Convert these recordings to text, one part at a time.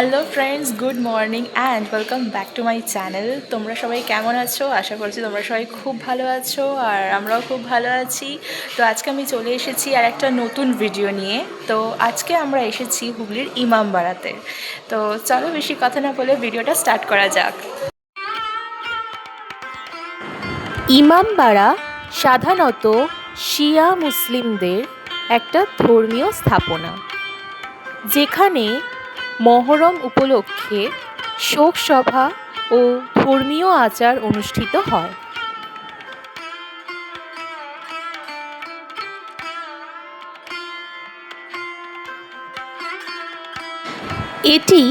Hello friends, good morning and welcome back to my channel. তোমরা সবাই কেমন আছো? আশা করছি তোমরা সবাই খুব ভালো আছো, আর আমরাও খুব ভালো আছি। তো আজকে আমি চলে এসেছি আর একটা নতুন ভিডিও নিয়ে। তো আজকে আমরা এসেছি হুগলির ইমামবাড়াতে। তো চলো বেশি কথা না বলে ভিডিওটা স্টার্ট করা যাক। ইমামবাড়া সাধারণত শিয়া মুসলিমদের একটা ধর্মীয় স্থাপনা, যেখানে মহরম উপলক্ষে শোক সভা ও ধর্মীয় আচার অনুষ্ঠিত হয়। এটি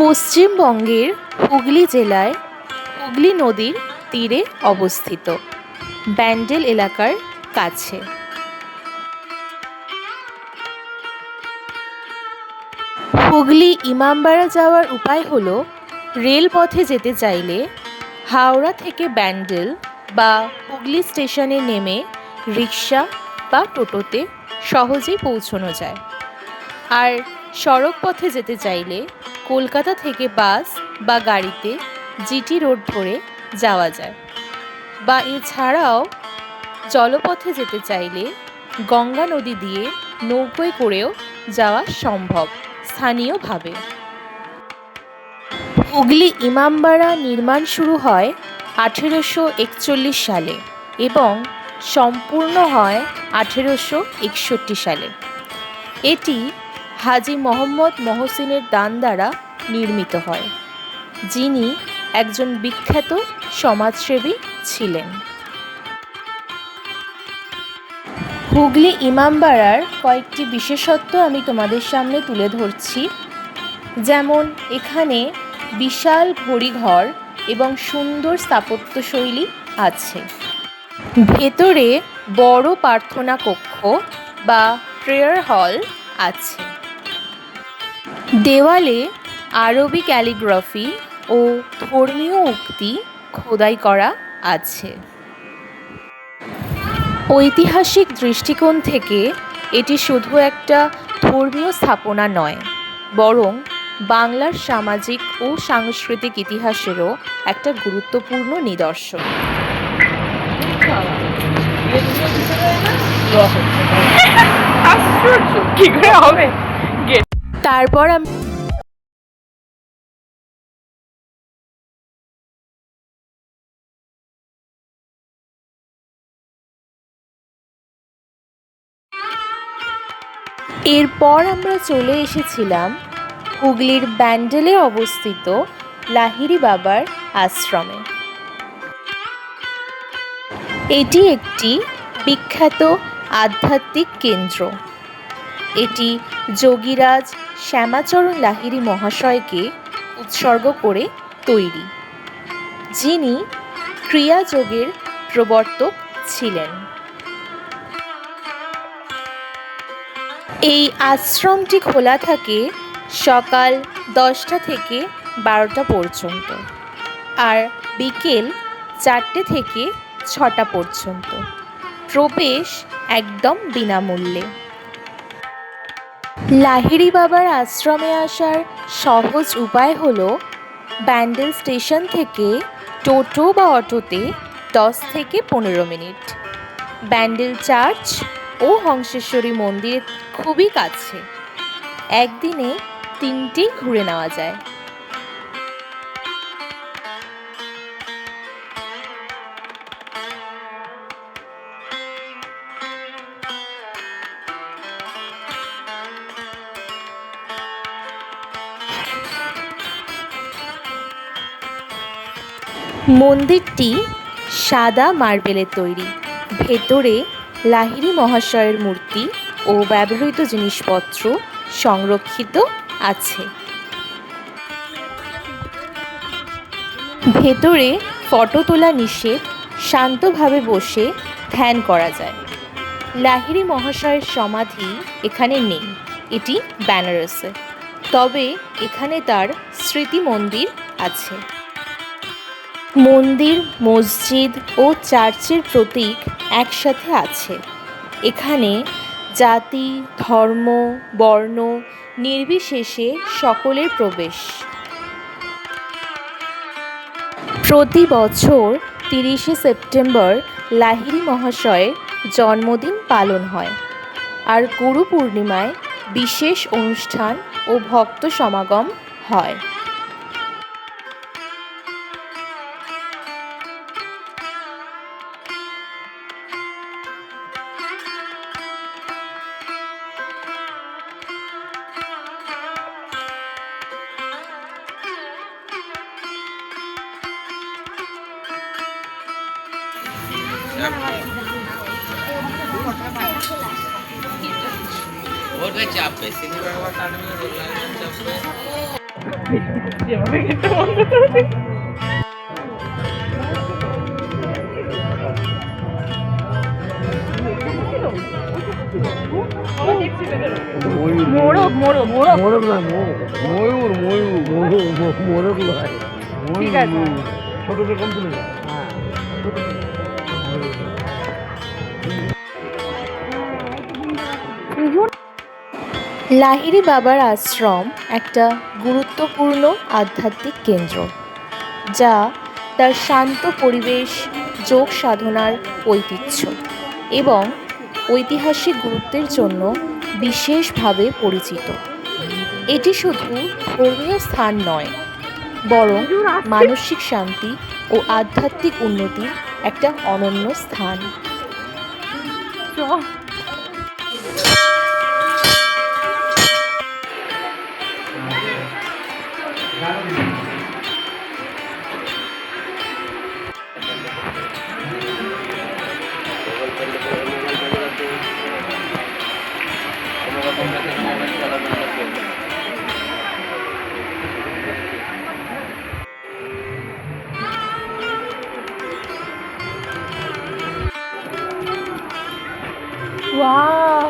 পশ্চিমবঙ্গের হুগলি জেলায় হুগলি নদীর তীরে অবস্থিত, ব্যান্ডেল এলাকার কাছে। হুগলি ইমামবাড়া যাওয়ার উপায় হলো, রেলপথে যেতে চাইলে হাওড়া থেকে ব্যান্ডেল বা হুগলি স্টেশনে নেমে রিক্সা বা টোটোতে সহজেই পৌঁছানো যায়। আর সড়ক পথে যেতে চাইলে কলকাতা থেকে বাস বা গাড়িতে জিটি রোড ধরে যাওয়া যায়, বা এছাড়াও জলপথে যেতে চাইলে গঙ্গা নদী দিয়ে নৌকোয় করেও যাওয়া সম্ভব স্থানীয়ভাবে। হুগলি ইমামবাড়া নির্মাণ শুরু হয় 1841 সালে এবং সম্পূর্ণ হয় 1861 সালে। এটি হাজী মোহাম্মদ মহসিনের দান দ্বারা নির্মিত হয়, যিনি একজন বিখ্যাত সমাজসেবী ছিলেন। হুগলি ইমামবাড়ার কয়েকটি বিশেষত্ব আমি তোমাদের সামনে তুলে ধরছি। যেমন এখানে বিশাল ঘড়িঘর এবং সুন্দর স্থাপত্যশৈলী আছে। ভেতরে বড় প্রার্থনা কক্ষ বা প্রেয়ার হল আছে। দেওয়ালে আরবি ক্যালিগ্রাফি ও ধর্মীয় উক্তি খোদাই করা আছে। ঐতিহাসিক দৃষ্টিকোণ থেকে এটি শুধু একটা ধর্মীয় স্থাপনা নয়, বরং বাংলার সামাজিক ও সাংস্কৃতিক ইতিহাসেরও একটা গুরুত্বপূর্ণ নিদর্শন। তারপর এরপর আমরা চলে এসেছিলাম হুগলির ব্যান্ডেলে অবস্থিত লাহিড়ী বাবার আশ্রমে। এটি একটি বিখ্যাত আধ্যাত্মিক কেন্দ্র। এটি যোগীরাজ শ্যামাচরণ লাহিড়ী মহাশয়কে উৎসর্গ করে তৈরি, যিনি ক্রিয়াযোগের প্রবর্তক ছিলেন। এই আশ্রমটি খোলা থাকে সকাল 10টা থেকে 12টা পর্যন্ত, আর বিকেল 4টে থেকে 6টা পর্যন্ত। প্রবেশ একদম বিনামূল্যে। লাহিড়ী বাবার আশ্রমে আসার সহজ উপায় হলো ব্যান্ডেল স্টেশন থেকে টোটো বা অটোতে 10 থেকে 15 মিনিট। ব্যান্ডেল চার্চ ও হংসেশ্বরী মন্দির খুবই কাছে, একদিনে 3টেই ঘুরে নেওয়া যায়। মন্দিরটি সাদা মার্বেলের তৈরি। ভেতরে লাহিড়ী মহাশয়ের মূর্তি ও ব্যবহৃত জিনিসপত্র সংরক্ষিত আছে। ভেতরে ফটো তোলা নিষেধ, শান্তভাবে বসে ধ্যান করা যায়। লাহিড়ী মহাশয়ের সমাধি এখানে নেই, এটি বেনারসে, তবে এখানে তার স্মৃতি মন্দির আছে। মন্দির, মসজিদ ও চার্চের প্রতীক একসাথে আছে। এখানে জাতি, ধর্ম, বর্ণ নির্বিশেষে সকলের প্রবেশ। প্রতি বছর 30শে সেপ্টেম্বর লাহিড়ী মহাশয়ের জন্মদিন পালন হয়, আর গুরু পূর্ণিমায় বিশেষ অনুষ্ঠান ও ভক্ত সমাগম হয়। ওটা চাপবে সিনেমা টানবে বললাম চাপবে। মোরগ মোরগ মোরগ মোরগ নয়, ময়ূর ময়ূর ময়ূর মোরগ নয়, ঠিক আছে। ছোট রকম তুলে যায়। হ্যাঁ, লাহিড়ী বাবার আশ্রম একটা গুরুত্বপূর্ণ আধ্যাত্মিক কেন্দ্র, যা তার শান্ত পরিবেশ, যোগ সাধনার ঐতিহ্য এবং ঐতিহাসিক গুরুত্বের জন্য বিশেষভাবে পরিচিত। এটি শুধু ধর্মীয় স্থান নয়, বরং মানসিক শান্তি ও আধ্যাত্মিক উন্নতির একটা অনন্য স্থান। ওয়াও,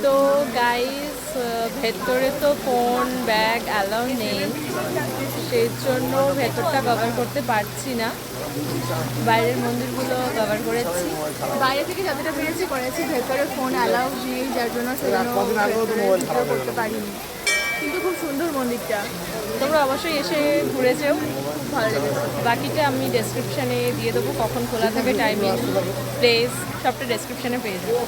তো গাইস, ভেতরে তো ফোন ব্যাগ অ্যালাউ নেই, সেই জন্য ভেতরটা কভার করতে পারছি না। বাইরের মন্দিরগুলো কভার করেছি, বাইরে থেকে যতটা পেরেছি করেছি। ভেতরে ফোন অ্যালাউ নেই, যার জন্য সেজন্য ভেতরে করতে পারিনি। কিন্তু খুব সুন্দর মন্দিরটা, তোমরা অবশ্যই এসে ঘুরে যেও, খুব ভালো লেগেছে। বাকিটা আমি ডেসক্রিপশানে দিয়ে দেবো, কখন খোলা থাকে, টাইমিং, প্লেস, সবটা ডেসক্রিপশানে পেয়ে যাবো।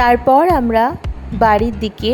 তারপর আমরা বাড়ির দিকে